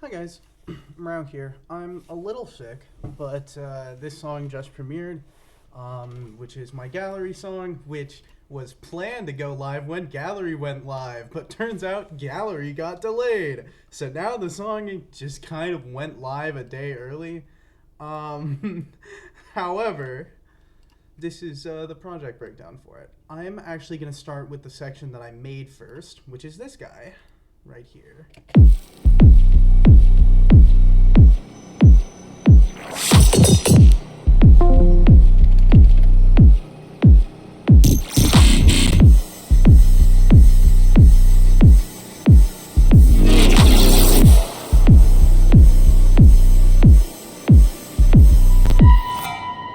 Hi guys, Mrao here. I'm a little sick, but this song just premiered, which is my gallery song, which was planned to go live when gallery went live, but turns out gallery got delayed. So now the song just kind of went live a day early. Um, however, this is the project breakdown for it. I'm actually going to start with the section that I made first, which is this guy right here.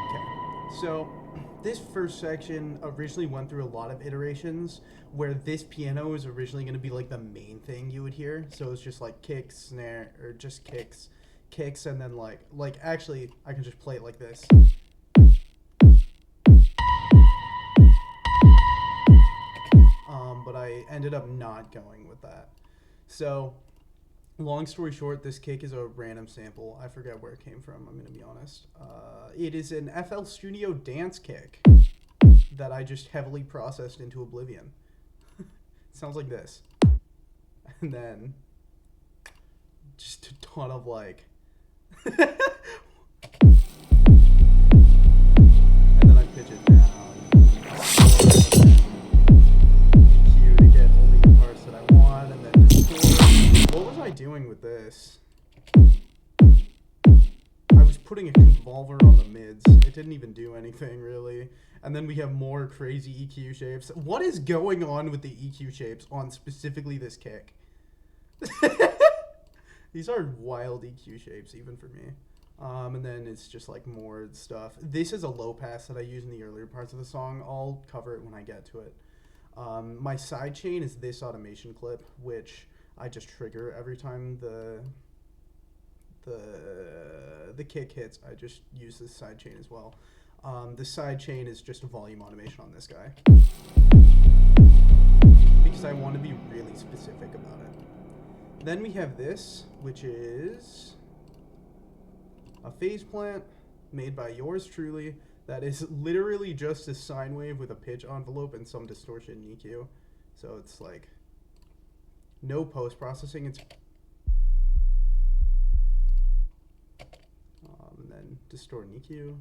Okay. So this first section originally went through a lot of iterations where this piano was originally going to be like the main thing you would hear. So it's just like kicks, snare, or just kicks, and then like actually I can just play it like this. But I ended up not going with that. So long story short, this kick is a random sample. I forget where it came from. I'm gonna be honest. It is an FL Studio dance kick that I just heavily processed into oblivion. It sounds like this, and then just a ton of like, and then I pitch it down. EQ to get only the parts that I want, and then distort. What was I doing with this? I was putting a convolver on the mids. It didn't even do anything really. And then we have more crazy EQ shapes. What is going on with the EQ shapes on specifically this kick? These are wild EQ shapes, even for me. And then it's just like more stuff. This is a low pass that I use in the earlier parts of the song. I'll cover it when I get to it. My side chain is this automation clip, which I just trigger every time the kick hits. I just use this side chain as well. The side chain is just a volume automation on this guy because I want to be really specific about it. Then we have this, which is a phase plant made by yours truly that is literally just a sine wave with a pitch envelope and some distortion in EQ. So it's like no post-processing. It's and then distort and EQ,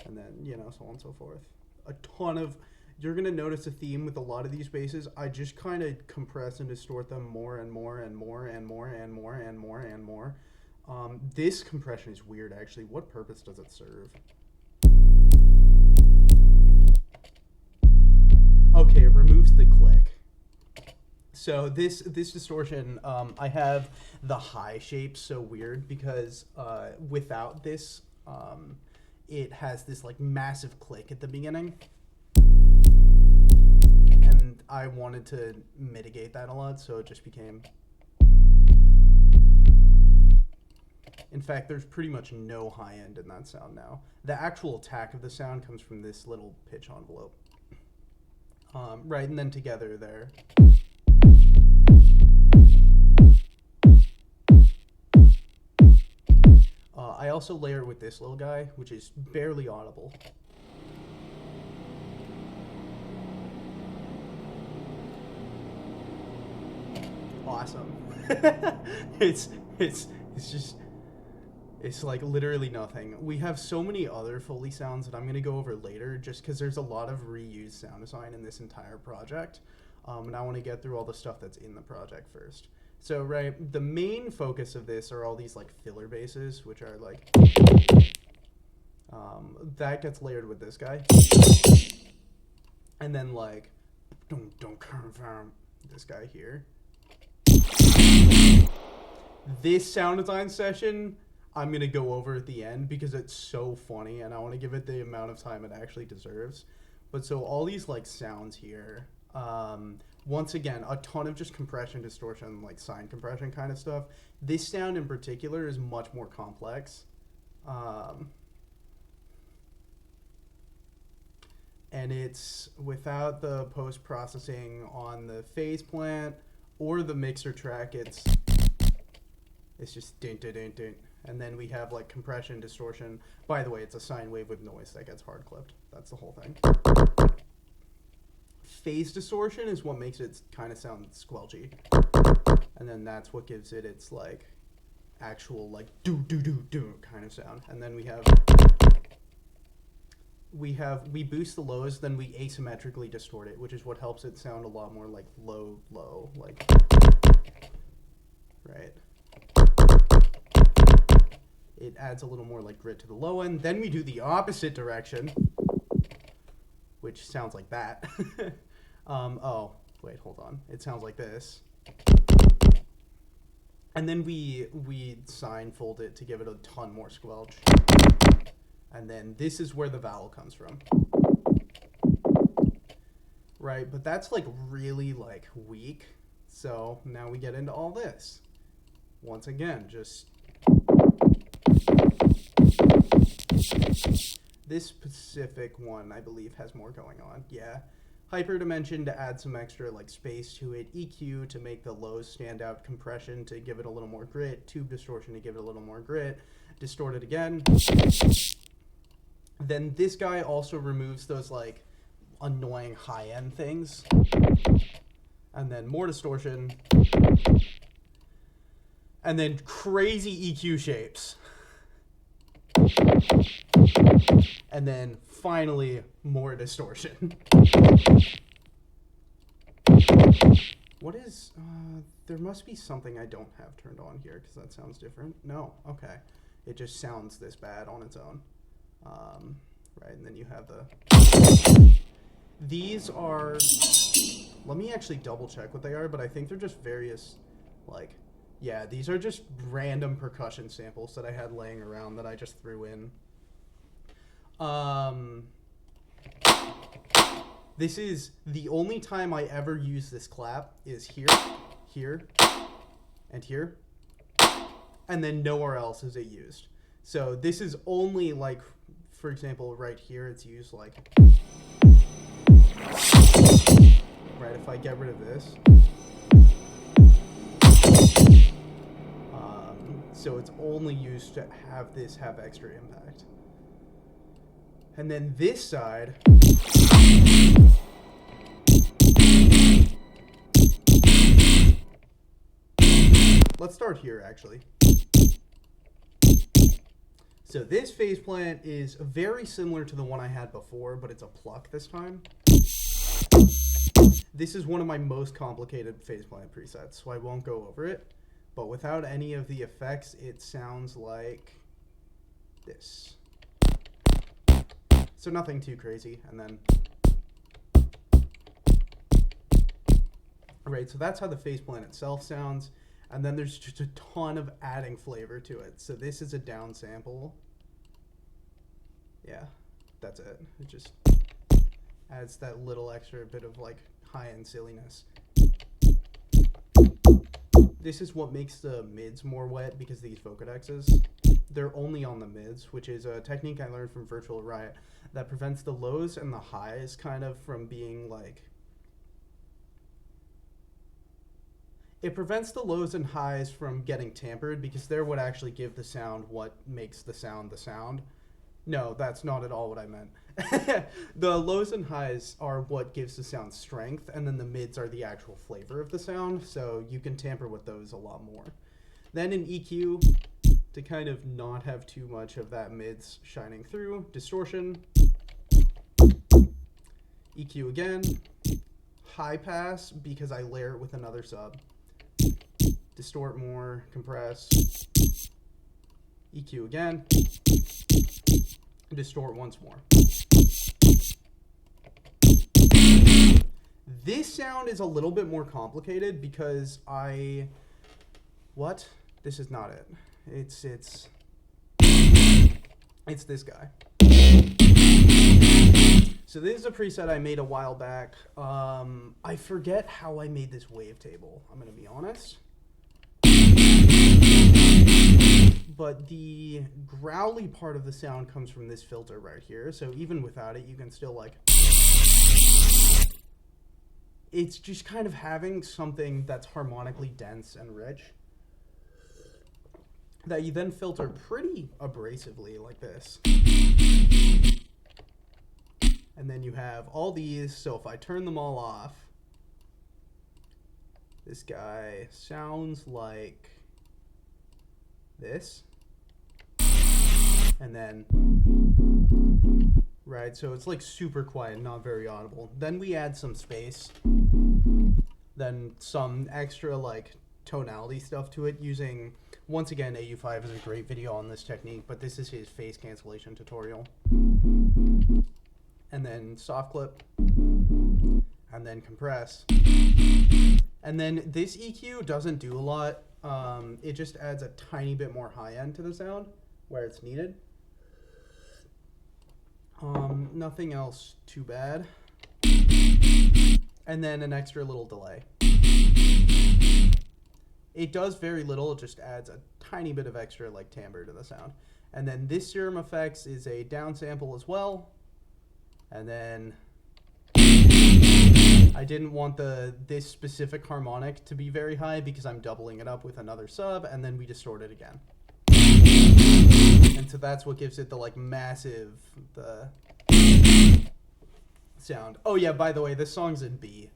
and then so on and so forth. A ton of You're gonna notice a theme with a lot of these basses. I just kind of compress and distort them more and more and more and more and more and more and more. This compression is weird, actually. What purpose does it serve? Okay, it removes the click. So this distortion, I have the high shape so weird because without this, it has this like massive click at the beginning. And I wanted to mitigate that a lot, so it just became... In fact, there's pretty much no high end in that sound now. The actual attack of the sound comes from this little pitch envelope. Right, and then together there. I also layer with this little guy, which is barely audible. Awesome. it's just it's like literally nothing. We have so many other Foley sounds that I'm gonna go over later, just because there's a lot of reused sound design in this entire project, and I want to get through all the stuff that's in the project first. So right, the main focus of this are all these like filler basses, which are like that gets layered with this guy, and then like don't confirm this guy here. This sound design session I'm going to go over at the end because it's so funny and I want to give it the amount of time it actually deserves. But so all these like sounds here, once again, a ton of just compression, distortion, like sine compression kind of stuff. This sound in particular is much more complex. And it's without the post-processing on the phase plant or the mixer track, it's just ding ding ding ding. And then we have like compression, distortion. By the way, it's a sine wave with noise that gets hard clipped. That's the whole thing. Phase distortion is what makes it kind of sound squelchy. And then that's what gives it its like actual like do do do do kind of sound. And then we boost the lows, then we asymmetrically distort it, which is what helps it sound a lot more like low, like, right? It adds a little more like grit to the low end. Then we do the opposite direction, which sounds like that. Oh, wait, hold on. It sounds like this. And then we sine fold it to give it a ton more squelch. And then this is where the vowel comes from. Right, but that's like really like weak. So now we get into all this. Once again, just this specific one, I believe, has more going on. Yeah. Hyperdimension to add some extra like space to it. EQ to make the lows stand out. Compression to give it a little more grit. Tube distortion to give it a little more grit. Distort it again. Then this guy also removes those like annoying high-end things. And then more distortion. And then crazy EQ shapes. And then finally more distortion. What is there must be something I don't have turned on here because that sounds different. No, okay. It just sounds this bad on its own. Right, and then you have these are, let me actually double check what they are, but I think they're just various, like, yeah, these are just random percussion samples that I had laying around that I just threw in. This is the only time I ever use this clap is here, here, and here, and then nowhere else is it used. So this is only like, for example, right here, it's used like, right, if I get rid of this. So it's only used to have this have extra impact. And then this side, let's start here actually. So this phase plant is very similar to the one I had before, but it's a pluck this time. This is one of my most complicated phase plant presets, so I won't go over it. But without any of the effects, it sounds like this. So nothing too crazy, and then... Alright, so that's how the phase plant itself sounds. And then there's just a ton of adding flavor to it. So this is a down sample. Yeah, that's it. It just adds that little extra bit of like high-end silliness. This is what makes the mids more wet because these vocodexes, they're only on the mids, which is a technique I learned from Virtual Riot that prevents the lows and the highs kind of from being like... It prevents the lows and highs from getting tampered because they're what actually give the sound what makes the sound the sound. No, that's not at all what I meant. The lows and highs are what gives the sound strength, and then the mids are the actual flavor of the sound, so you can tamper with those a lot more. Then in EQ, to kind of not have too much of that mids shining through, distortion, EQ again, high pass because I layer it with another sub, distort more, compress, EQ again, distort once more. This sound is a little bit more complicated because what? This is not it. It's this guy. So this is a preset I made a while back. I forget how I made this wavetable, I'm gonna be honest. But the growly part of the sound comes from this filter right here. So even without it, you can still like... it's just kind of having something that's harmonically dense and rich that you then filter pretty abrasively like this. And then you have all these, so if I turn them all off, this guy sounds like this. And then, right, so it's like super quiet, not very audible. Then we add some space, then some extra like tonality stuff to it using, once again, AU5 is a great video on this technique, but this is his phase cancellation tutorial. And then soft clip, and then compress. And then this EQ doesn't do a lot. It just adds a tiny bit more high end to the sound where it's needed. Nothing else too bad. And then an extra little delay. It does very little, it just adds a tiny bit of extra like timbre to the sound. And then this Serum Effects is a downsample as well. And then I didn't want this specific harmonic to be very high because I'm doubling it up with another sub, and then we distort it again. And so that's what gives it the like massive sound. Oh yeah, by the way, this song's in B.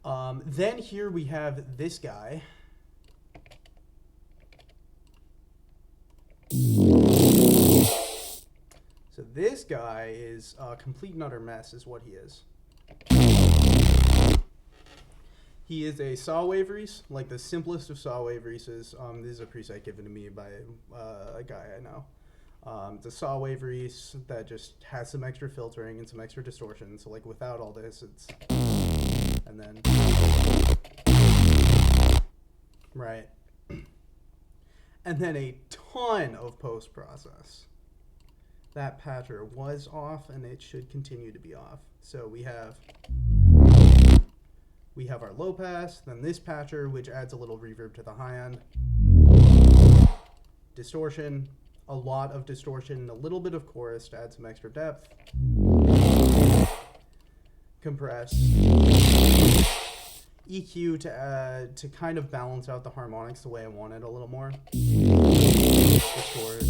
Then here we have this guy. So this guy is a complete and utter mess is what he is. He is a saw wave reese, like the simplest of saw wave reeses. This is a preset given to me by a guy I know. It's a saw wave reese that just has some extra filtering and some extra distortion. So like without all this, it's, and then, right. And then a ton of post-process. That patcher was off and it should continue to be off. So we have our low pass, then this patcher, which adds a little reverb to the high end. Distortion, a lot of distortion, a little bit of chorus to add some extra depth. Compress. EQ to kind of balance out the harmonics the way I want it a little more. Distort.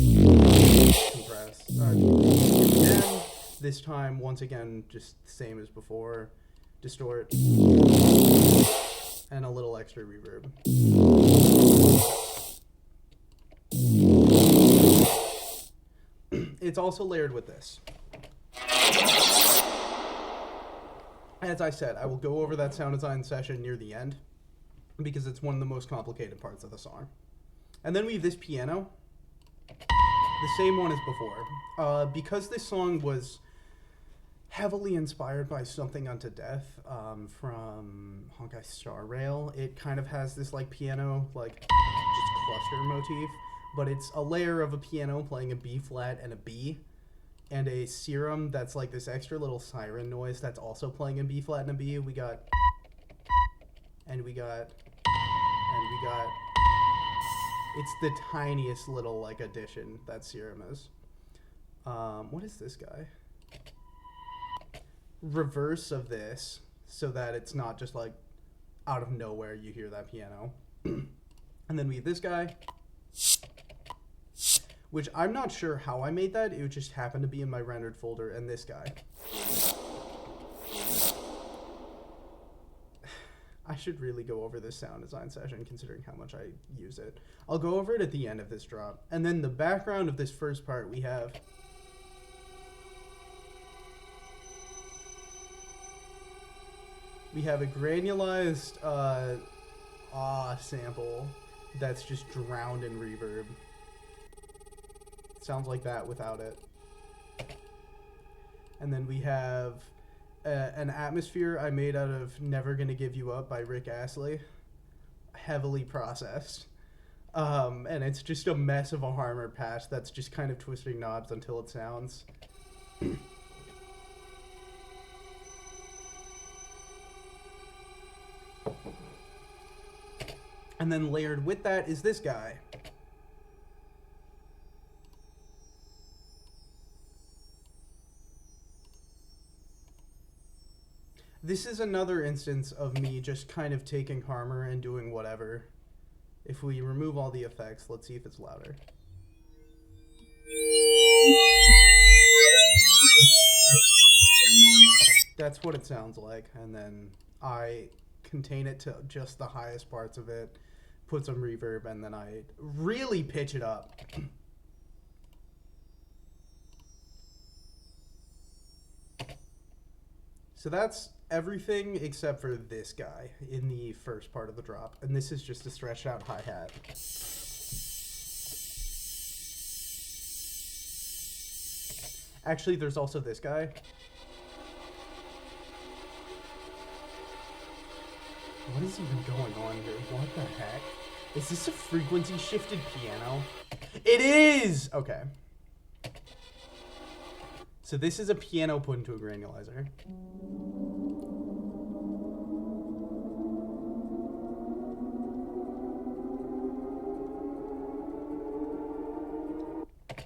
Compress. Again. This time, once again, just the same as before. Distort. And a little extra reverb. It's also layered with this. As I said, I will go over that sound design session near the end because it's one of the most complicated parts of the song. And then we have this piano, the same one as before. Because this song was heavily inspired by Something Unto Death from Honkai Star Rail, it kind of has this like piano, like just cluster motif, but it's a layer of a piano playing a B flat and a B, and a serum that's like this extra little siren noise that's also playing a B flat and a B. We got, it's the tiniest little like addition that serum is. What is this guy? Reverse of this so that it's not just like out of nowhere you hear that piano. And then we have this guy, which I'm not sure how I made that. It just happened to be in my rendered folder. And this guy. I should really go over this sound design session considering how much I use it. I'll go over it at the end of this drop. And then the background of this first part we have a granulized sample that's just drowned in reverb. Sounds like that without it. And then we have an atmosphere I made out of Never Gonna Give You Up by Rick Astley. Heavily processed. And it's just a mess of a harmor patch that's just kind of twisting knobs until it sounds. And then layered with that is this guy. This is another instance of me just kind of taking Harmor and doing whatever. If we remove all the effects, let's see if it's louder. That's what it sounds like, and then I contain it to just the highest parts of it, put some reverb, and then I really pitch it up. So that's everything except for this guy in the first part of the drop, and this is just a stretched out hi-hat. Actually, there's also this guy. What is even going on here? What the heck? Is this a frequency shifted piano? It is! Okay. So this is a piano put into a granulizer.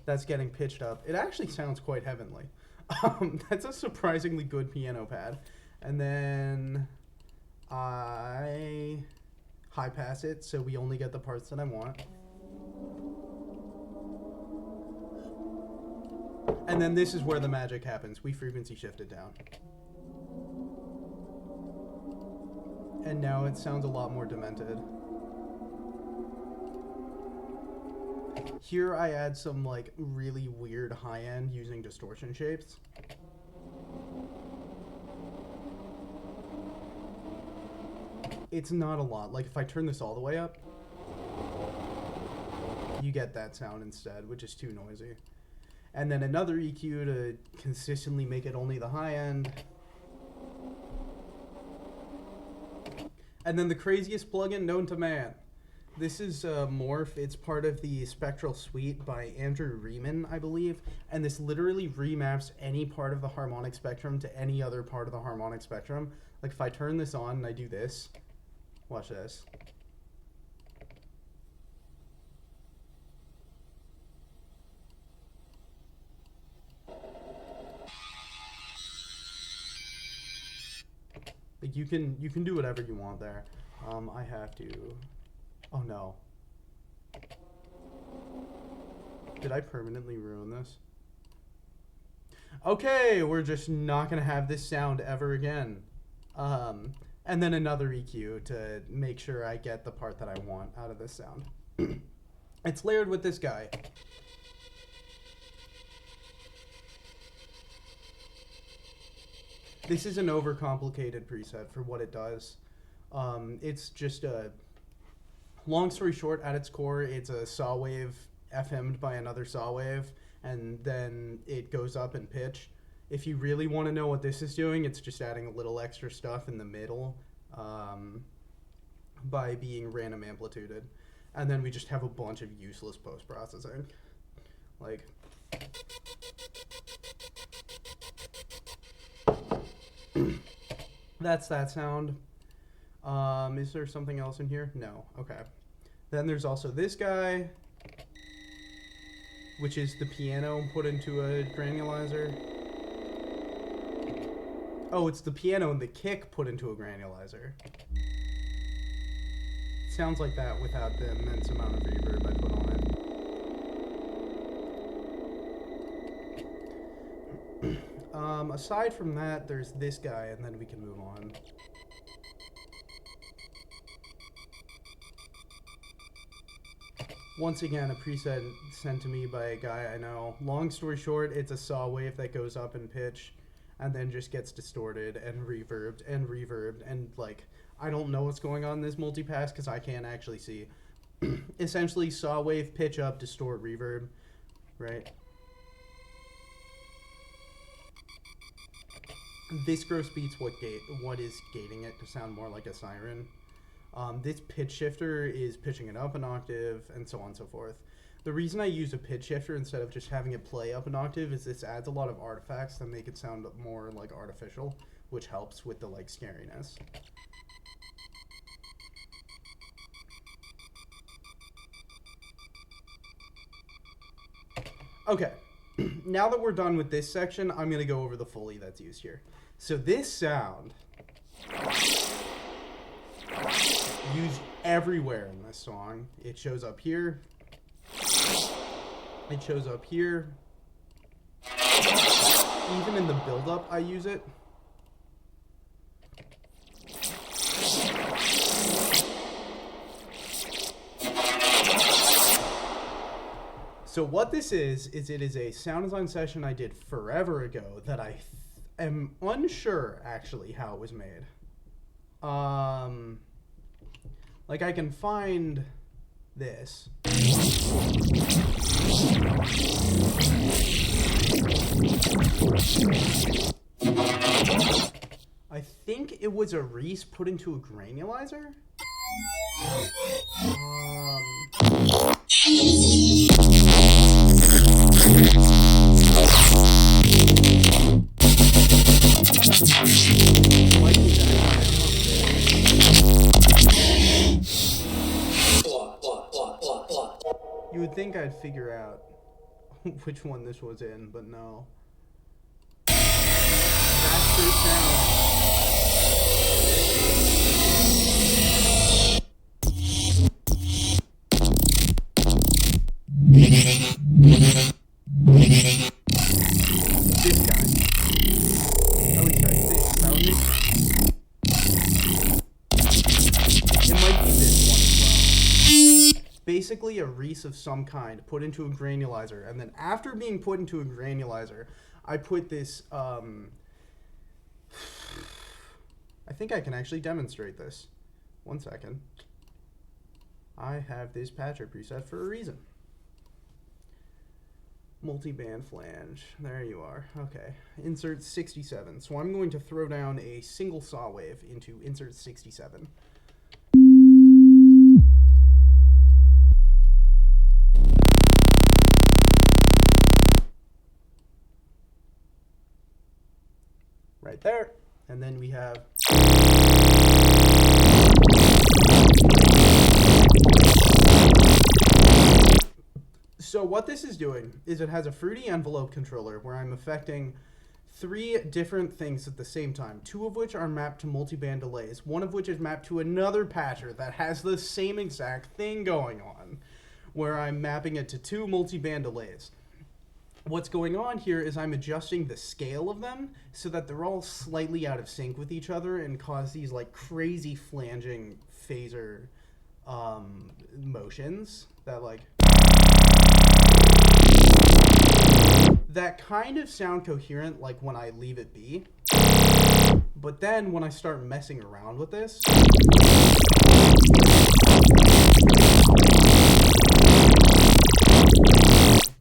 That's getting pitched up. It actually sounds quite heavenly. That's a surprisingly good piano pad. And then I high pass it so we only get the parts that I want. And then this is where the magic happens. We frequency shift it down. And now it sounds a lot more demented. Here I add some like really weird high end using distortion shapes. It's not a lot. Like if I turn this all the way up, you get that sound instead, which is too noisy. And then another EQ to consistently make it only the high end. And then the craziest plugin known to man. This is Morph. It's part of the Spectral Suite by Andrew Riemann, I believe. And this literally remaps any part of the harmonic spectrum to any other part of the harmonic spectrum. Like if I turn this on and I do this, watch this. Like you can do whatever you want there. I have to. Oh no. Did I permanently ruin this? Okay, we're just not gonna have this sound ever again. And then another EQ to make sure I get the part that I want out of this sound. It's layered with this guy. This is an overcomplicated preset for what it does. It's just a, long story short, at its core, it's a saw wave FM'd by another saw wave, and then it goes up in pitch. If you really want to know what this is doing, it's just adding a little extra stuff in the middle by being random amplituded. And then we just have a bunch of useless post-processing. Like... That's that sound. Is there something else in here? No. Okay. Then there's also this guy, which is the piano put into a granulizer. Oh, it's the piano and the kick put into a granulizer. Sounds like that without the immense amount of reverb I put on it. Aside from that, there's this guy, and then we can move on. Once again, a preset sent to me by a guy I know. Long story short, it's a saw wave that goes up in pitch and then just gets distorted and reverbed, and like, I don't know what's going on in this multipass because I can't actually see. Essentially, saw wave, pitch up, distort, reverb, right? This gross beats what is gating it to sound more like a siren. This pitch shifter is pitching it up an octave, and so on and so forth. The reason I use a pitch shifter instead of just having it play up an octave is this adds a lot of artifacts that make it sound more like artificial, which helps with the like scariness. Okay, now that we're done with this section, I'm going to go over the Foley that's used here. So this sound used everywhere in this song. It shows up here. It shows up here. Even in the build-up, I use it. So what this is it is a sound design session I did forever ago that I am unsure actually how it was made. Like I can find this. I think it was a Reese put into a granulizer. You would think I'd figure out which one this was in, but no. That's their sound. This guy. At least I think. That was it. It might be this one as well. Basically a Reese of some kind put into a granulizer, and then after being put into a granulizer, I put this, I think I can actually demonstrate this. 1 second. I have this patcher preset for a reason. Multi-band flange. There you are. Okay. Insert 67. So I'm going to throw down a single saw wave into insert 67. Right there. And then we have so what this is doing is it has a fruity envelope controller where I'm affecting 3 different things at the same time, 2 of which are mapped to multi-band delays, 1 of which is mapped to another patcher that has the same exact thing going on, where I'm mapping it to 2 multi-band delays. What's going on here is I'm adjusting the scale of them so that they're all slightly out of sync with each other and cause these like crazy flanging phaser motions that like that kind of sound coherent like when I leave it be, but then when I start messing around with this,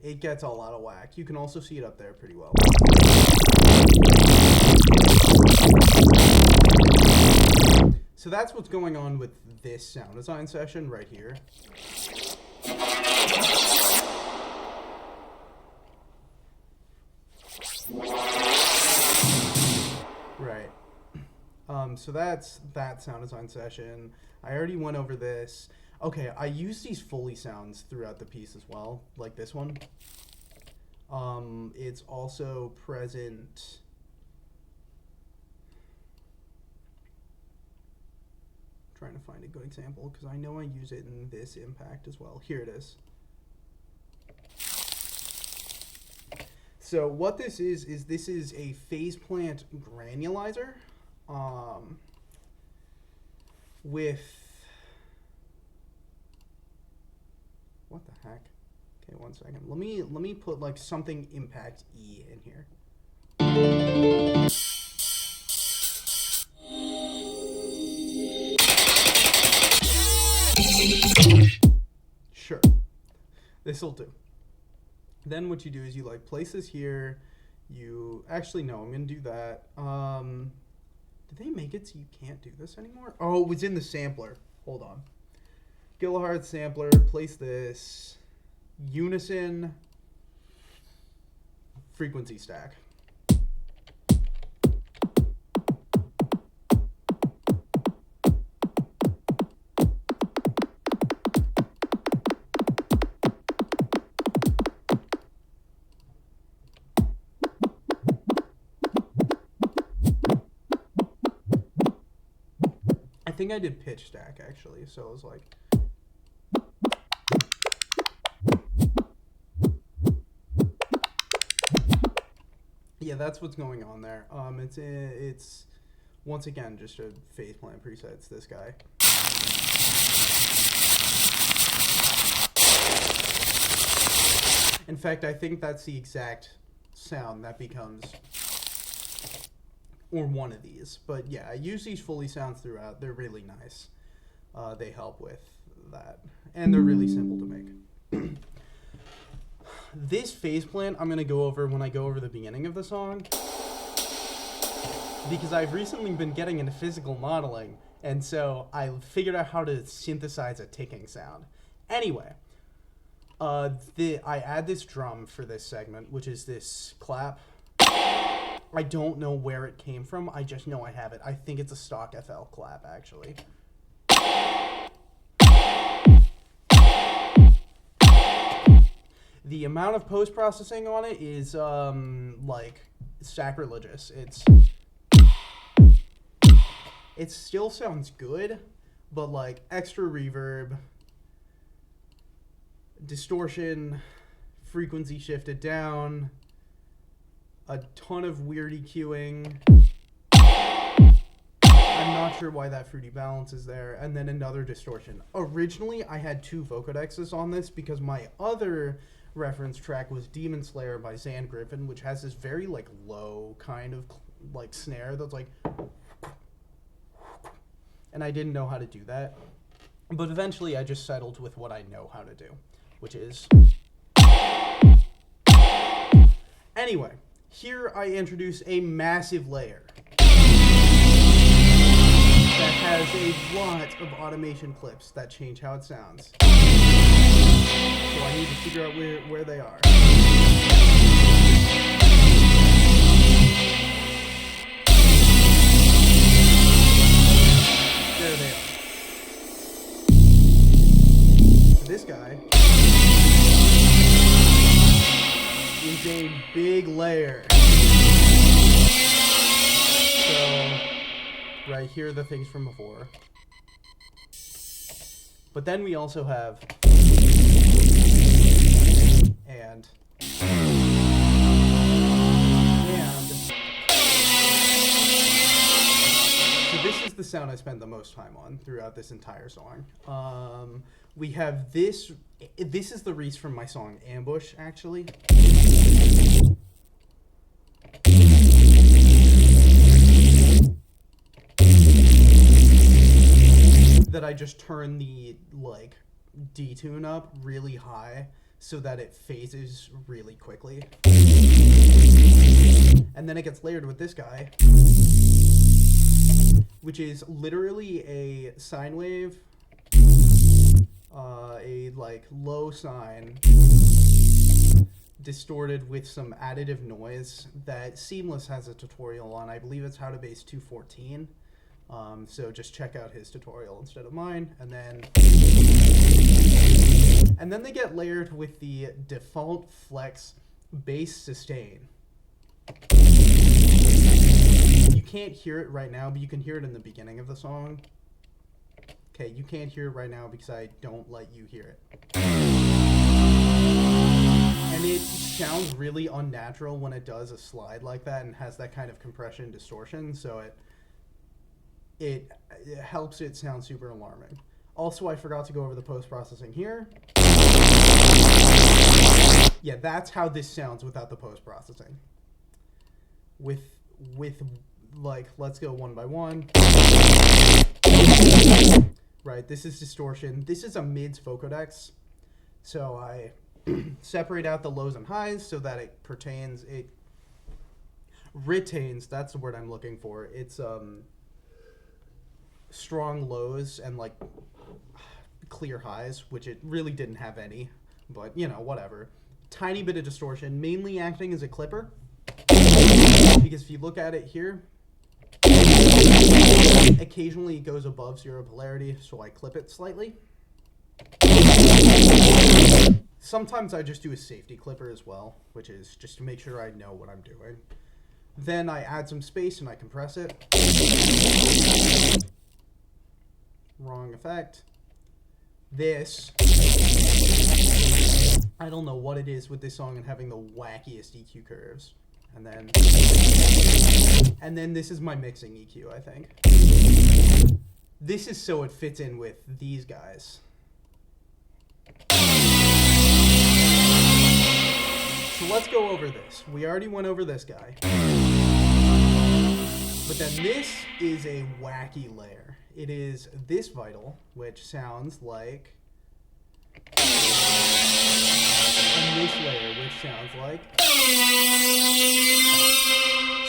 it gets all out of whack. You can also see it up there pretty well. So that's what's going on with this sound design session right here. Right. So that's that sound design session. I already went over this. Okay, I use these Foley sounds throughout the piece as well, like this one. It's also present. I'm trying to find a good example because I know I use it in this impact as well. Here it is. So what this is this is a phase plant granulizer with, what the heck? Okay, 1 second. Let me put like something impact E in here. Sure. This'll do. Then what you do is you like place this here. You actually no, I'm gonna do that. Did they make it so you can't do this anymore? Oh, it was in the sampler. Hold on. Kilohertz sampler. Place this. Unison. Frequency stack. I think I did pitch stack actually, so it was like. Yeah, that's what's going on there. It's once again just a phase plan preset. It's this guy. In fact, I think that's the exact sound that becomes, or one of these. But yeah, I use these Foley sounds throughout. They're really nice. They help with that, and they're really simple to make. This phase plan I'm going to go over when I go over the beginning of the song, because I've recently been getting into physical modeling, and so I figured out how to synthesize a ticking sound. Anyway, I add this drum for this segment, which is this clap. I don't know where it came from. I just know I have it. I think it's a stock FL clap, actually. The amount of post-processing on it is, like, sacrilegious. It still sounds good, but, like, extra reverb, distortion, frequency shifted down, a ton of weird EQing. I'm not sure why that fruity balance is there, and then another distortion. Originally, I had 2 vocodexes on this because my other reference track was Demon Slayer by Zan Griffin, which has this very like low kind of like snare that's like, and I didn't know how to do that, but eventually I just settled with what I know how to do, which is. Anyway, here I introduce a massive layer that has a lot of automation clips that change how it sounds. So I need to figure out where they are. There they are. So this guy is a big layer. So right here are the things from before. But then we also have and so this is the sound I spent the most time on throughout this entire song. We have this is the Reese from my song Ambush, actually. That I just turn the like detune up really high so that it phases really quickly. And then it gets layered with this guy, which is literally a sine wave, a like low sine, distorted with some additive noise that Seamless has a tutorial on. I believe it's how to base 214. So just check out his tutorial instead of mine, and then they get layered with the default flex bass sustain. You can't hear it right now, but you can hear it in the beginning of the song. Okay, you can't hear it right now because I don't let you hear it. And it sounds really unnatural when it does a slide like that and has that kind of compression distortion, so it helps it sound super alarming. Also, I forgot to go over the post-processing here. Yeah, that's how this sounds without the post-processing. With like, let's go one by one. Right, this is distortion. This is a mids vocodex. So I separate out the lows and highs so that it retains, that's the word I'm looking for. It's strong lows and like clear highs, which it really didn't have any, but you know, whatever. Tiny bit of distortion, mainly acting as a clipper, because if you look at it here, occasionally it goes above 0 polarity, so I clip it slightly. Sometimes I just do a safety clipper as well, which is just to make sure I know what I'm doing. Then I add some space and I compress it. Wrong effect. This. I don't know what it is with this song and having the wackiest EQ curves. And then this is my mixing EQ, I think. This is so it fits in with these guys. So let's go over this. We already went over this guy. But then this is a wacky layer. It is this vital, which sounds like... and this layer, which sounds like...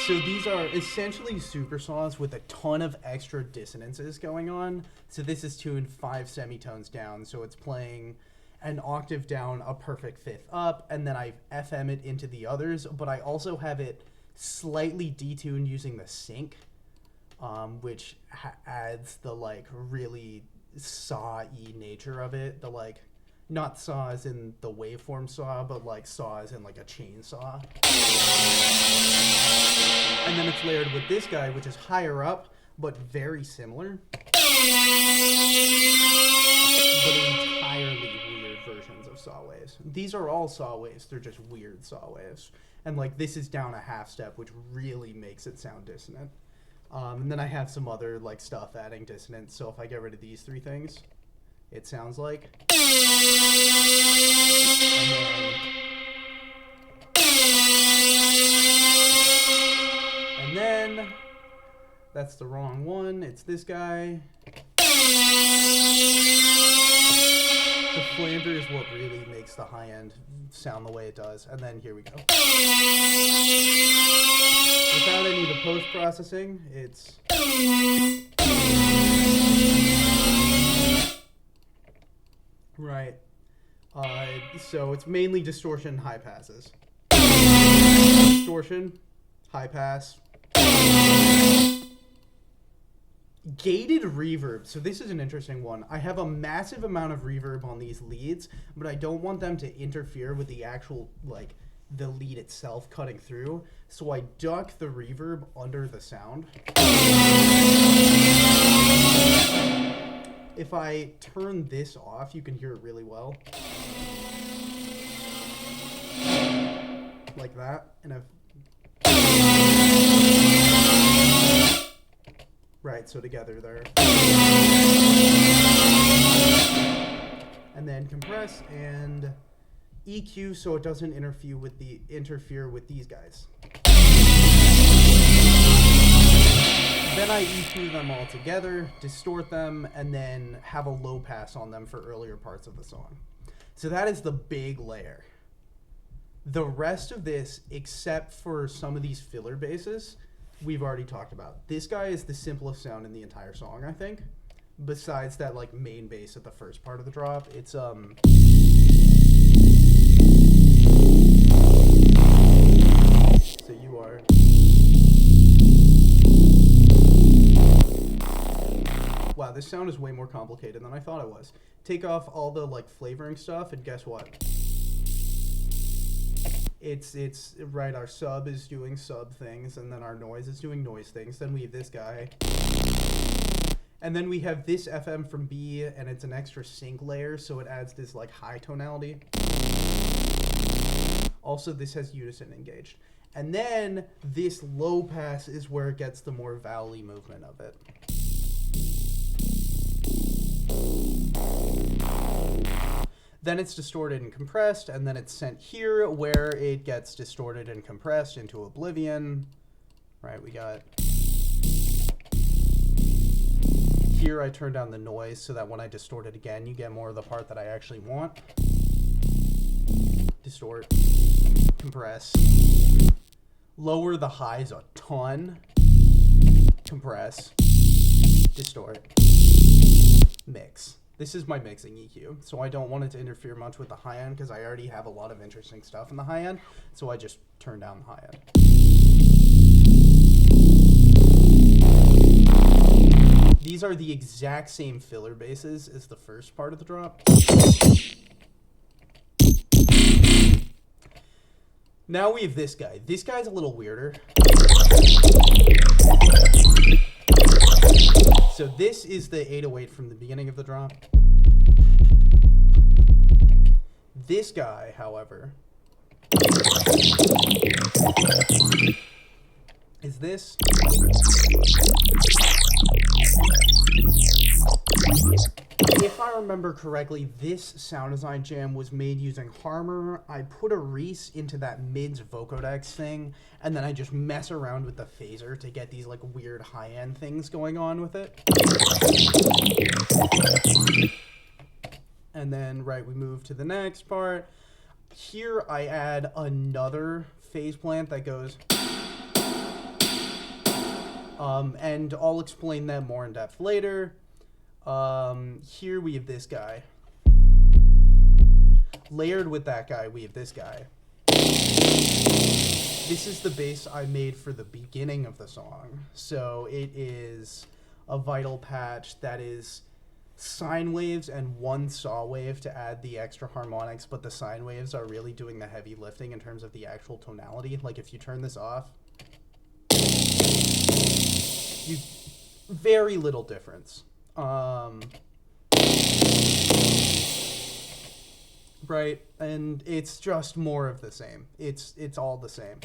So these are essentially super saws with a ton of extra dissonances going on. So this is tuned 5 semitones down, so it's playing an octave down, a perfect fifth up, and then I FM it into the others, but I also have it slightly detuned using the sync, which adds the like really saw-y nature of it. The like, not saw as in the waveform saw, but like saw as in like a chainsaw. And then it's layered with this guy, which is higher up, but very similar. But entirely weird versions of saw waves. These are all saw waves, they're just weird saw waves. And like this is down a half step, which really makes it sound dissonant. And then I have some other like stuff adding dissonance, so if I get rid of these three things, it sounds like... And then that's the wrong one. It's this guy. The flanger is what really makes the high end sound the way it does. And then here we go. Without any of the post-processing, it's... Right. So it's mainly distortion and high passes. Distortion, high pass. Gated reverb. So this is an interesting one. I have a massive amount of reverb on these leads, but I don't want them to interfere with the actual, like, the lead itself cutting through. So I duck the reverb under the sound. If I turn this off, you can hear it really well. Like that. And if... Right, so together there. And then compress and EQ so it doesn't interfere with these guys. Then I EQ them all together, distort them, and then have a low pass on them for earlier parts of the song. So that is the big layer. The rest of this, except for some of these filler basses, we've already talked about. This guy is the simplest sound in the entire song, I think. Besides that like main bass at the first part of the drop. It's So you are... Wow, this sound is way more complicated than I thought it was. Take off all the like flavoring stuff and guess what? It's right, our sub is doing sub things, and then our noise is doing noise things. Then we have this guy. And then we have this FM from B, and it's an extra sync layer, so it adds this like high tonality. Also, this has unison engaged. And then this low pass is where it gets the more vowel-y movement of it. Then it's distorted and compressed, and then it's sent here where it gets distorted and compressed into oblivion. Right, we got... Here I turn down the noise so that when I distort it again, you get more of the part that I actually want. Distort. Compress. Lower the highs a ton. Compress. Distort. Mix. This is my mixing EQ, so I don't want it to interfere much with the high end because I already have a lot of interesting stuff in the high end, so I just turn down the high end. These are the exact same filler basses as the first part of the drop. Now we have this guy. This guy's a little weirder. So this is the 808 from the beginning of the drop. This guy, however, is this. If I remember correctly, this sound design jam was made using Harmor. I put a Reese into that mids vocodex thing, and then I just mess around with the phaser to get these like weird high-end things going on with it. And then, right, we move to the next part. Here I add another phase plant that goes... and I'll explain that more in depth later. Here we have this guy. Layered with that guy, we have this guy. This is the bass I made for the beginning of the song. So it is a vital patch that is sine waves and one saw wave to add the extra harmonics, but the sine waves are really doing the heavy lifting in terms of the actual tonality. Like if you turn this off, you very little difference. Right, and it's just more of the same. It's all the same.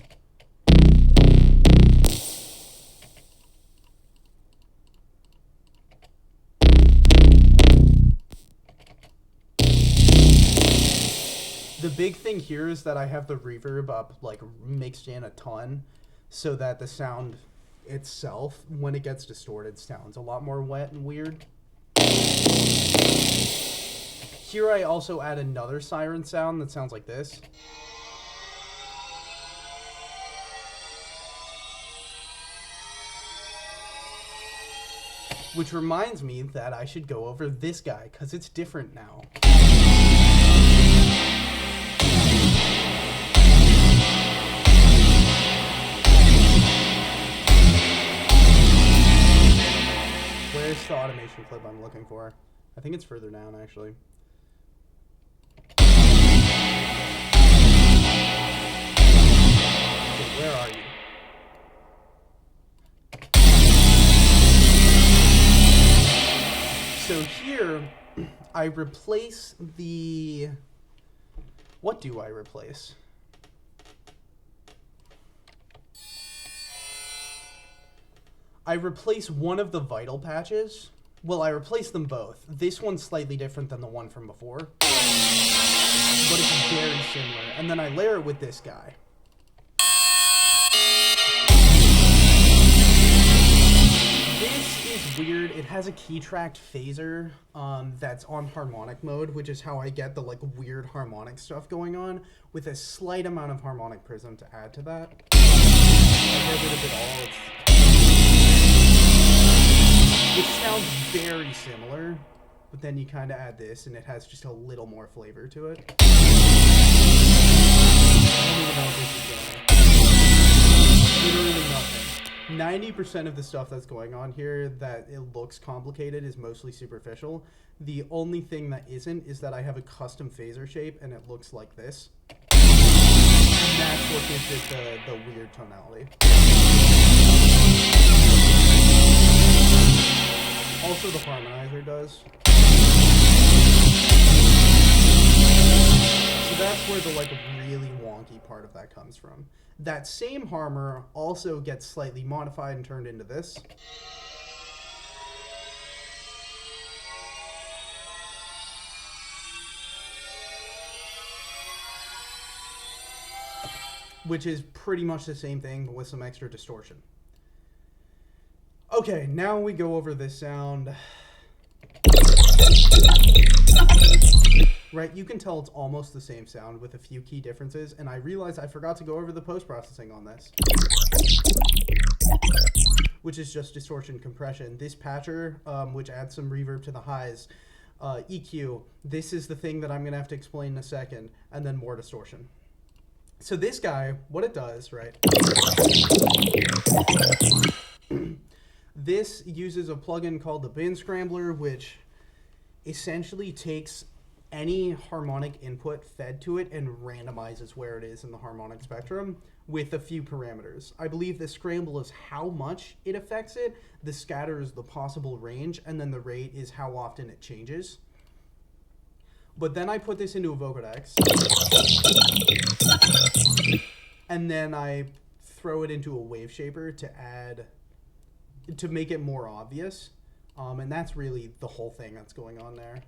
The big thing here is that I have the reverb up, like, mixed in a ton, so that the sound itself, when it gets distorted, sounds a lot more wet and weird. Here I also add another siren sound that sounds like this. Which reminds me that I should go over this guy, because it's different now. Where's the automation clip I'm looking for? I think it's further down, actually. Okay, where are you? So here, I replace the... What do I replace? I replace one of the vital patches. Well, I replace them both. This one's slightly different than the one from before, but it's very similar. And then I layer it with this guy. This is weird. It has a key tracked phaser that's on harmonic mode, which is how I get the like weird harmonic stuff going on, with a slight amount of harmonic prism to add to that. I get rid of it all. It sounds very similar, but then you kind of add this, and it has just a little more flavor to it. I don't even know if this is going. Literally nothing. 90% of the stuff that's going on here that it looks complicated is mostly superficial. The only thing that isn't is that I have a custom phaser shape, and it looks like this. And that's what gives it the weird tonality. Also, the harmonizer does. So that's where the like really wonky part of that comes from. That same harmor also gets slightly modified and turned into this. Which is pretty much the same thing, but with some extra distortion. Okay, now we go over this sound. Right, you can tell it's almost the same sound with a few key differences, and I realized I forgot to go over the post-processing on this. Which is just distortion compression. This patcher, which adds some reverb to the highs, EQ, this is the thing that I'm going to have to explain in a second, and then more distortion. So this guy, what it does, right? This uses a plugin called the Bin Scrambler, which essentially takes any harmonic input fed to it and randomizes where it is in the harmonic spectrum with a few parameters. I believe the scramble is how much it affects it, the scatter is the possible range, and then the rate is how often it changes. But then I put this into a Vocodex, and then I throw it into a wave shaper to make it more obvious. And that's really the whole thing that's going on there.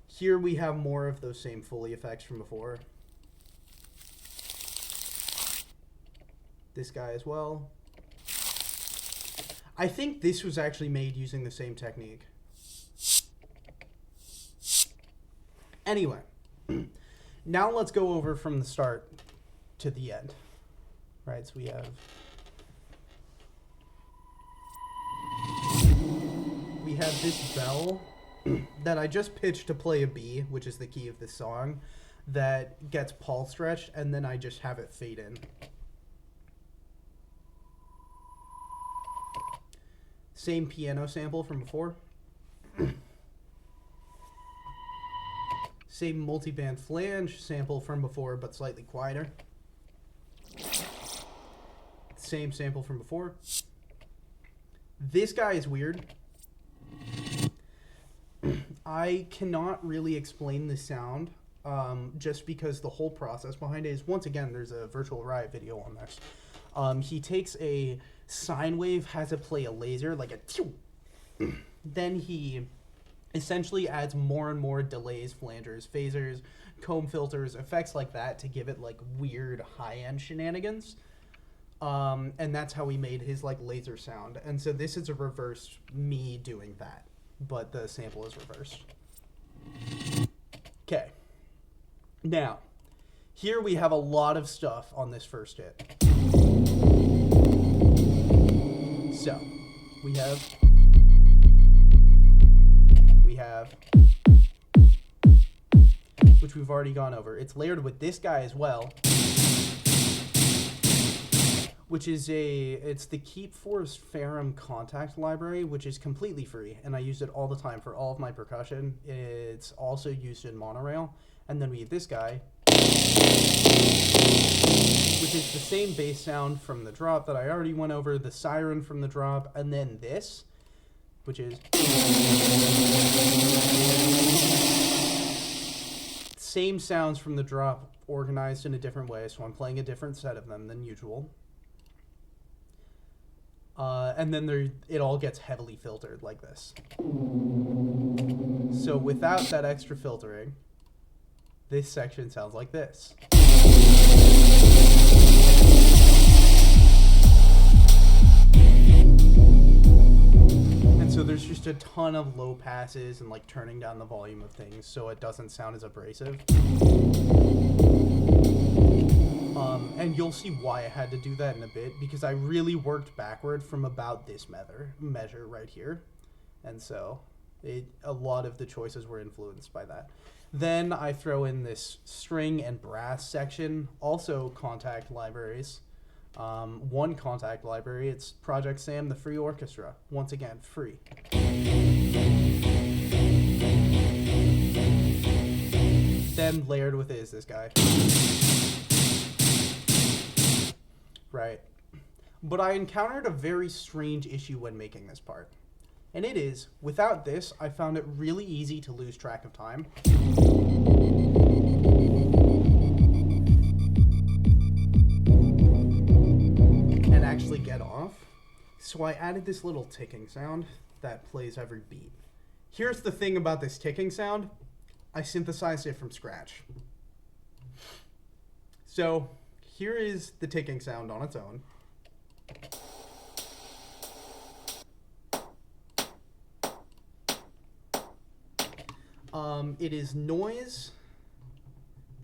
Here we have more of those same Foley effects from before. This guy as well. I think this was actually made using the same technique. Anyway, now let's go over from the start to the end. Right, so we have this bell that I just pitched to play a B, which is the key of this song, that gets pulse stretched, and then I just have it fade in. Same piano sample from before. Same multiband flange sample from before, but slightly quieter. Same sample from before. This guy is weird. I cannot really explain the sound, just because the whole process behind it is, once again, there's a Virtual Riot video on this. He takes a sine wave, has it play a laser, like a then he essentially adds more and more delays, flangers, phasers, comb filters, effects like that to give it like weird high-end shenanigans. And that's how he made his like laser sound. And so this is a reverse me doing that, but the sample is reversed. Okay. Now, here we have a lot of stuff on this first hit. So, we have, which we've already gone over. It's layered with this guy as well, which is it's the Keep Force Ferrum Contact Library, which is completely free, and I use it all the time for all of my percussion. It's also used in monorail. And then we have this guy, which is the same bass sound from the drop that I already went over, the siren from the drop, and then this, which is same sounds from the drop organized in a different way, so I'm playing a different set of them than usual. And then it all gets heavily filtered like this. So without that extra filtering, this section sounds like this. And so there's just a ton of low passes and like turning down the volume of things so it doesn't sound as abrasive. And you'll see why I had to do that in a bit, because I really worked backward from about this measure right here. And so a lot of the choices were influenced by that. Then I throw in this string and brass section, also contact libraries. One contact library, it's Project Sam, the free orchestra. Once again, free. Then layered with it is this guy. Right. But I encountered a very strange issue when making this part. And it is, without this, I found it really easy to lose track of time. And actually get off. So I added this little ticking sound that plays every beat. Here's the thing about this ticking sound. I synthesized it from scratch. So here is the ticking sound on its own. It is noise,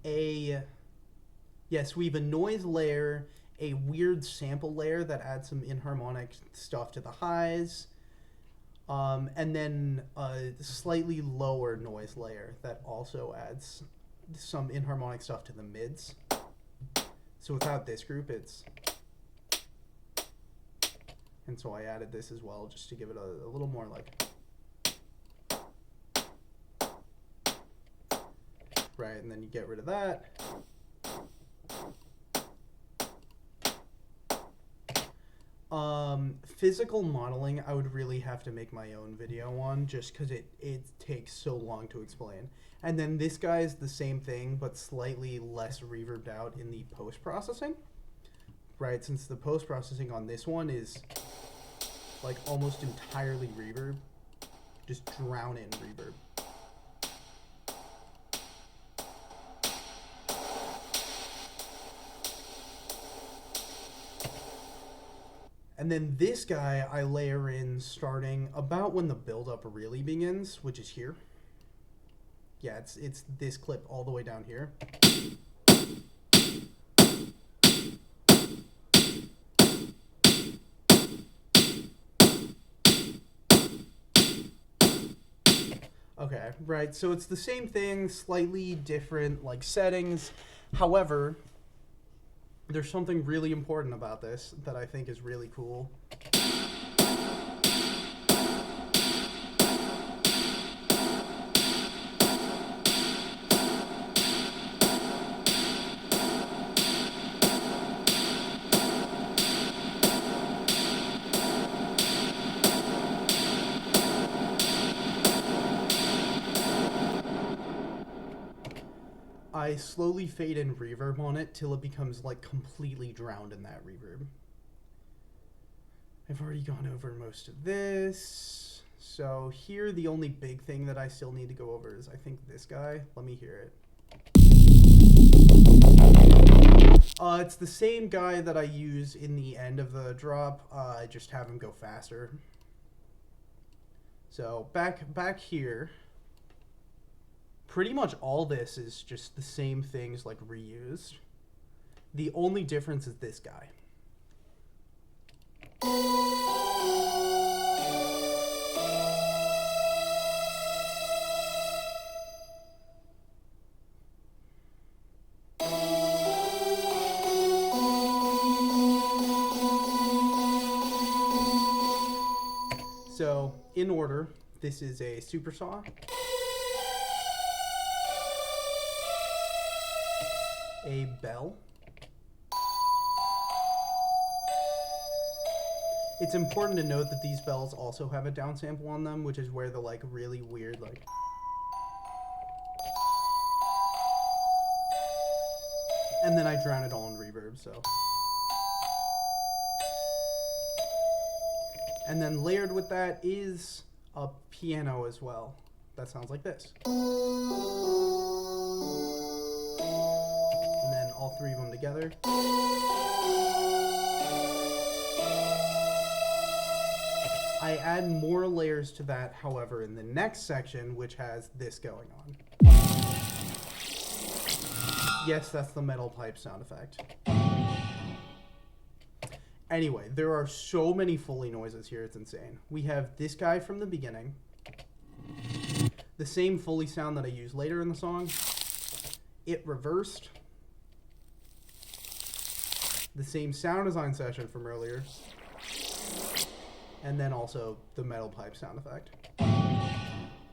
yes, we have a noise layer, a weird sample layer that adds some inharmonic stuff to the highs, and then a slightly lower noise layer that also adds some inharmonic stuff to the mids. So without this group, it's... And so I added this as well, just to give it a little more like... right? And then you get rid of that. Physical modeling, I would really have to make my own video on just because it takes so long to explain. And then this guy is the same thing, but slightly less reverbed out in the post-processing, right? Since the post-processing on this one is like almost entirely reverb, just drown in reverb. And then this guy I layer in starting about when the build-up really begins, which is here. Yeah, it's this clip all the way down here. Okay, right, so it's the same thing, slightly different like settings. However, there's something really important about this that I think is really cool. I slowly fade in reverb on it till it becomes like completely drowned in that reverb. I've already gone over most of this. So here the only big thing that I still need to go over is I think this guy. Let me hear it. It's the same guy that I use in the end of the drop. I just have him go faster. So back here. Pretty much all this is just the same things like reused. The only difference is this guy. So in order, this is a super saw. A bell. It's important to note that these bells also have a downsample on them, which is where the like really weird like and then I drown it all in reverb, so. And then layered with that is a piano as well. That sounds like this. All three of them together. I add more layers to that, however, in the next section, which has this going on. Yes, that's the metal pipe sound effect. Anyway, there are so many Foley noises here, it's insane. We have this guy from the beginning. The same Foley sound that I use later in the song. It reversed. The same sound design session from earlier, and then also the metal pipe sound effect.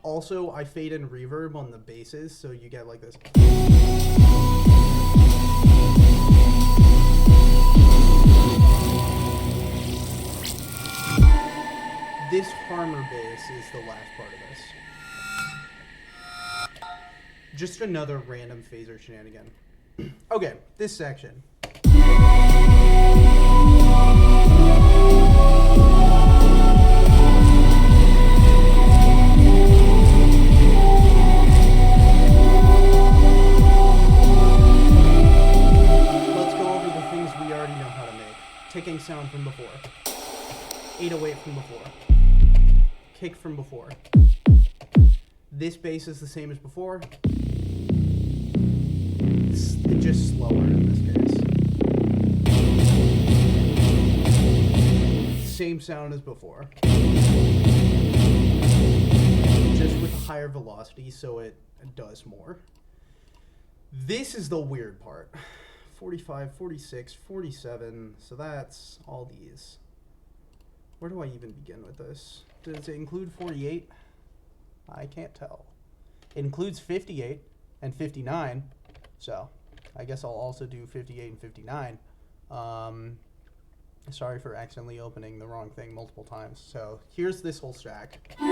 Also, I fade in reverb on the basses, so you get like this. This harmor bass is the last part of this. Just another random phaser shenanigan. Okay, this section. Ticking sound from before. 808 from before. Kick from before. This bass is the same as before. It's just slower in this case. Same sound as before. Just with higher velocity, so it does more. This is the weird part. 45, 46, 47, so that's all these. Where do I even begin with this? Does it include 48? I can't tell. It includes 58, and 59. So I guess I'll also do 58 and 59. Sorry for accidentally opening the wrong thing multiple times. So here's this whole stack. These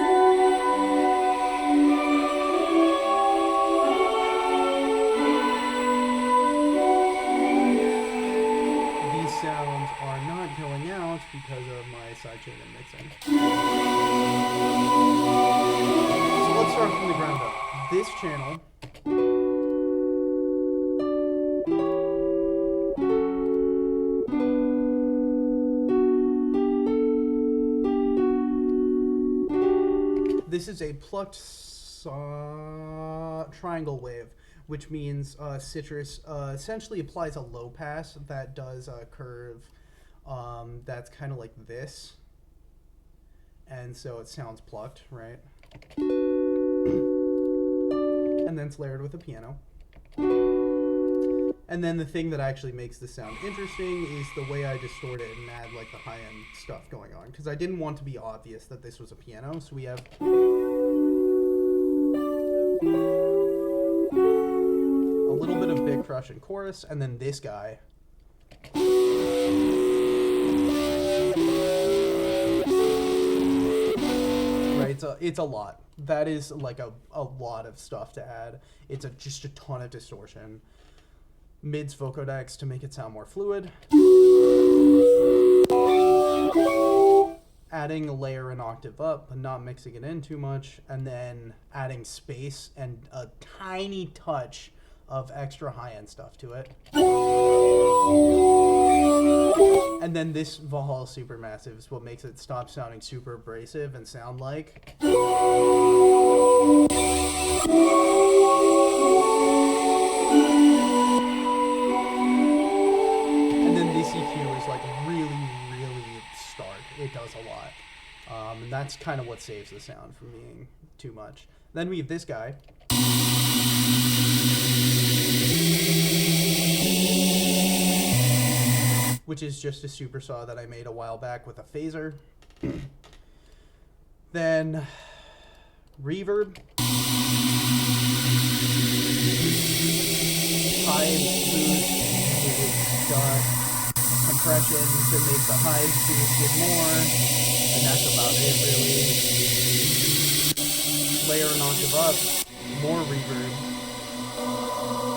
sounds are not going out because of my sidechain and mixing. So let's start from the ground up. This channel this is a plucked triangle wave, which means Citrus essentially applies a low pass that does a curve that's kind of like this. And so it sounds plucked, right? And then it's layered with a piano. And then the thing that actually makes this sound interesting is the way I distort it and add like the high-end stuff going on. Because I didn't want to be obvious that this was a piano, so we have a little bit of big crush and chorus, and then this guy. Right, it's a lot. That is like a lot of stuff to add. It's just a ton of distortion. Mids vocodex to make it sound more fluid. Adding a layer an octave up, but not mixing it in too much, and then adding space and a tiny touch of extra high-end stuff to it. And then this Valhalla Supermassive is what makes it stop sounding super abrasive and sound like. And then this EQ is like really, really stark. It does a lot. And that's kind of what saves the sound from being too much. Then we have this guy. Which is just a super saw that I made a while back with a phaser. Then reverb. High boost. We've got compression to make the highs boosted more. And that's about it really. Layer an octave up. More reverb.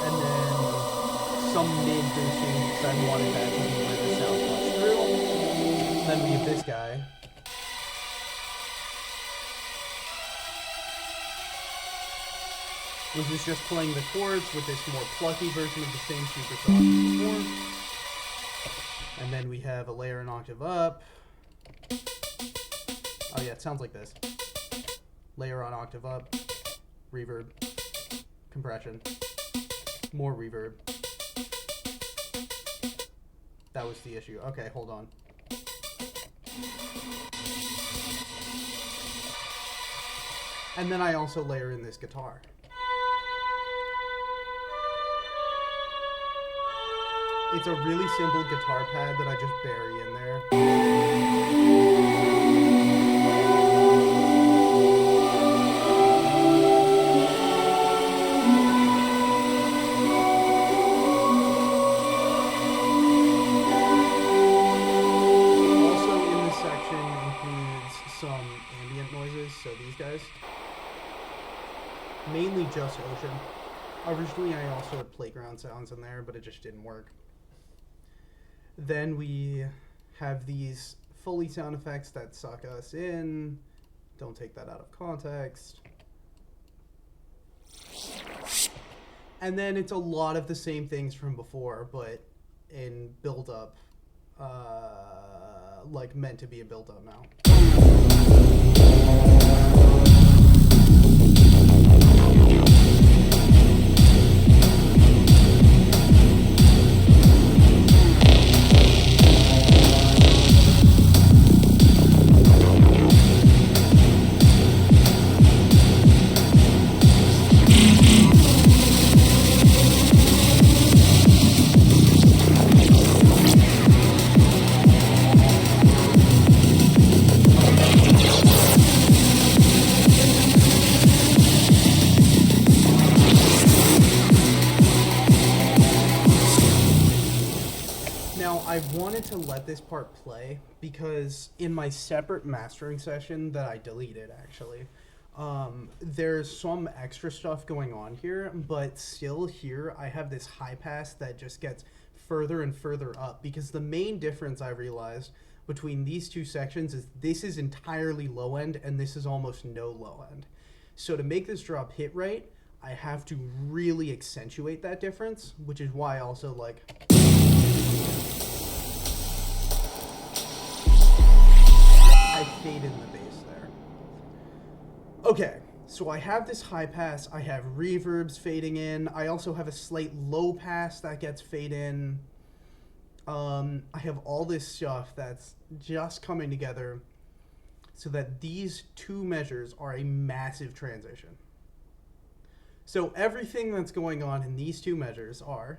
And then some mid boosting because I wanted that to be where the sound comes through. Then we have this guy. Which is just playing the chords with this more plucky version of the same super saw as before. And then we have a layer an octave up. Oh yeah, it sounds like this. Layer on octave up. Reverb. Compression. More reverb. That was the issue. Okay, hold on. And then I also layer in this guitar. It's a really simple guitar pad that I just bury in there. So these guys, mainly just Ocean. Originally I also had playground sounds in there, but it just didn't work. Then we have these Foley sound effects that suck us in. Don't take that out of context. And then it's a lot of the same things from before, but in build-up, like meant to be a build-up now. wanted to let this part play because in my separate mastering session that I deleted, actually, there's some extra stuff going on here, but still here I have this high pass that just gets further and further up, because the main difference I realized between these two sections is this is entirely low end and this is almost no low end. So to make this drop hit right, I have to really accentuate that difference, which is why also like I fade in the bass there. Okay, so I have this high pass, I have reverbs fading in, I also have a slight low pass that gets fade in. I have all this stuff that's just coming together so that these two measures are a massive transition. So everything that's going on in these two measures are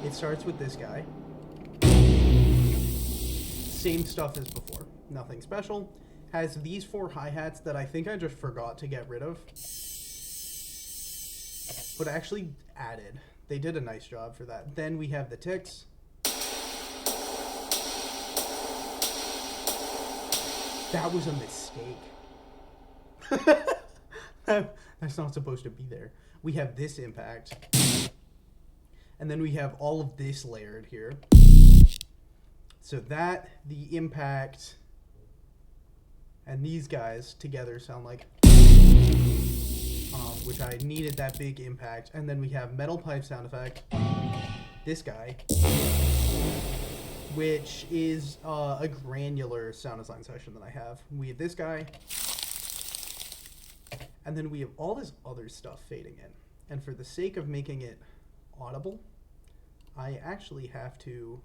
it starts with this guy. Same stuff as before. Nothing special. Has these four hi-hats that I think I just forgot to get rid of, but actually added. They did a nice job for that. Then we have the ticks. That was a mistake. That's not supposed to be there. We have this impact. And then we have all of this layered here. So that, the impact, and these guys together sound like, which I needed that big impact. And then we have metal pipe sound effect, this guy, which is a granular sound design session that I have. We have this guy, and then we have all this other stuff fading in. And for the sake of making it audible, I actually have to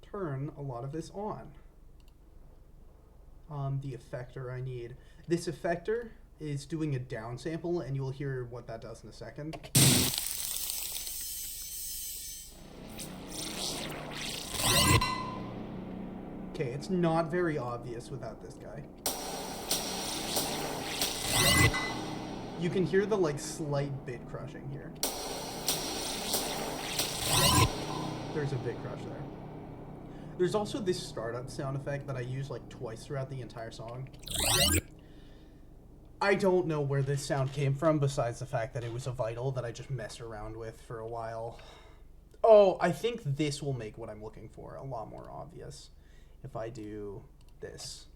turn a lot of this on. The effector I need. This effector is doing a downsample, and you'll hear what that does in a second. Okay, it's not very obvious without this guy. You can hear the like slight bit crushing here. There's a bit crush there. There's also this startup sound effect that I use like twice throughout the entire song. I don't know where this sound came from besides the fact that it was a vital that I just messed around with for a while. Oh, I think this will make what I'm looking for a lot more obvious if I do this.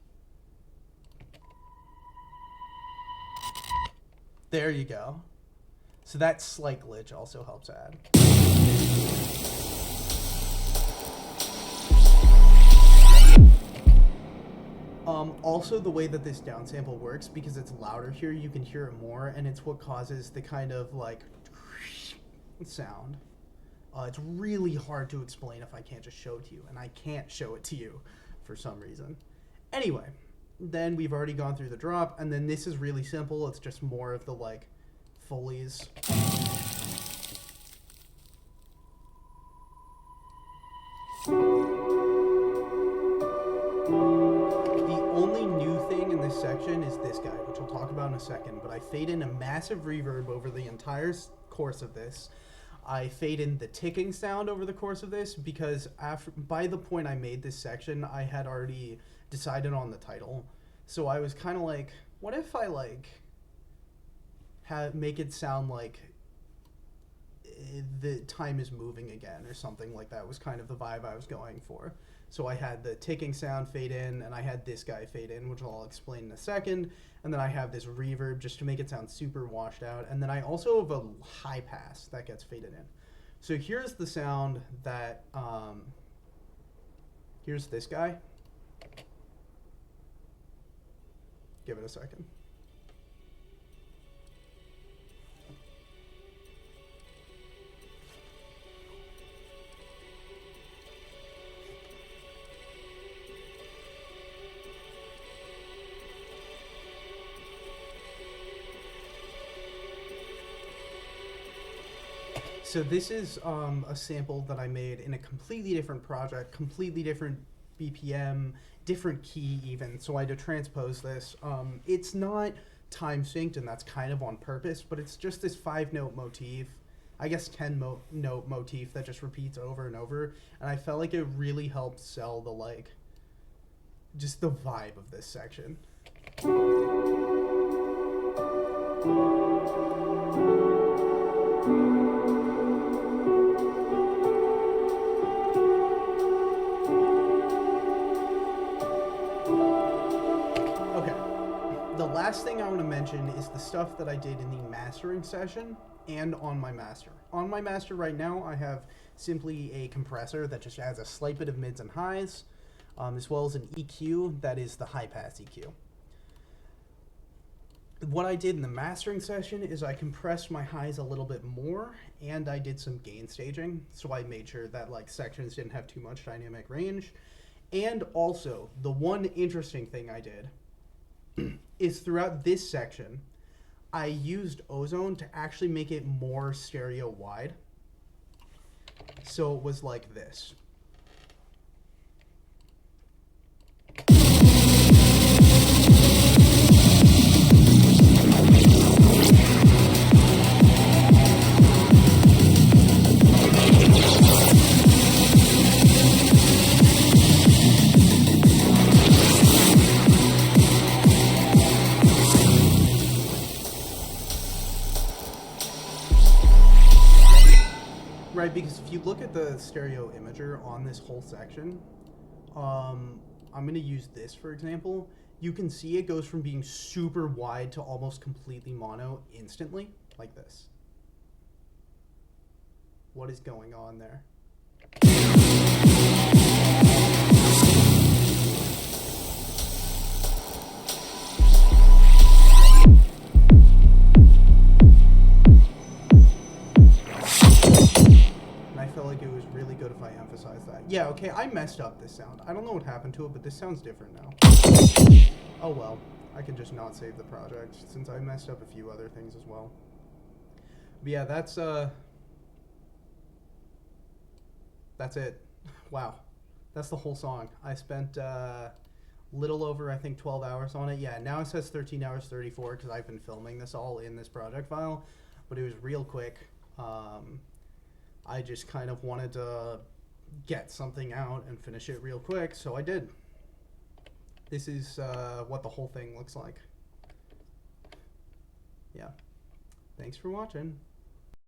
There you go. So that slight glitch also helps add. Also, the way that this downsample works, because it's louder here, you can hear it more, and it's what causes the kind of like sound. It's really hard to explain if I can't just show it to you, and I can't show it to you for some reason. Anyway, then we've already gone through the drop, and then this is really simple. It's just more of the like Foley's. Section is this guy, which I'll talk about in a second, but I fade in a massive reverb over the entire course of this. I fade in the ticking sound over the course of this because by the point I made this section, I had already decided on the title. So I was kind of like, what if I like make it sound like the time is moving again or something like that was kind of the vibe I was going for. So I had the ticking sound fade in, and I had this guy fade in, which I'll explain in a second. And then I have this reverb just to make it sound super washed out. And then I also have a high pass that gets faded in. So here's the sound that, here's this guy. Give it a second. So this is a sample that I made in a completely different project, completely different BPM, different key even. So I had to transpose this. It's not time synced, and that's kind of on purpose, but it's just this 5-note motif, I guess 10-note motif that just repeats over and over, and I felt like it really helped sell the, like, just the vibe of this section. The last thing I want to mention is the stuff that I did in the mastering session and on my master. On my master right now, I have simply a compressor that just adds a slight bit of mids and highs, as well as an EQ that is the high pass EQ. What I did in the mastering session is I compressed my highs a little bit more, and I did some gain staging, so I made sure that like sections didn't have too much dynamic range. And also, the one interesting thing I did is throughout this section, I used ozone to actually make it more stereo wide. So it was like this. Right, because if you look at the stereo imager on this whole section, I'm going to use this for example. You can see it goes from being super wide to almost completely mono instantly, like this. What is going on there? Like it was really good if I emphasized that. Yeah, okay, I messed up this sound. I don't know what happened to it, but this sounds different now. Oh well, I can just not save the project since I messed up a few other things as well. But yeah, that's it. Wow. That's the whole song. I spent little over, I think, 12 hours on it. Yeah, now it says 13 hours 34 because I've been filming this all in this project file, but it was real quick. I just kind of wanted to get something out and finish it real quick, so I did. This is what the whole thing looks like. Yeah. Thanks for watching.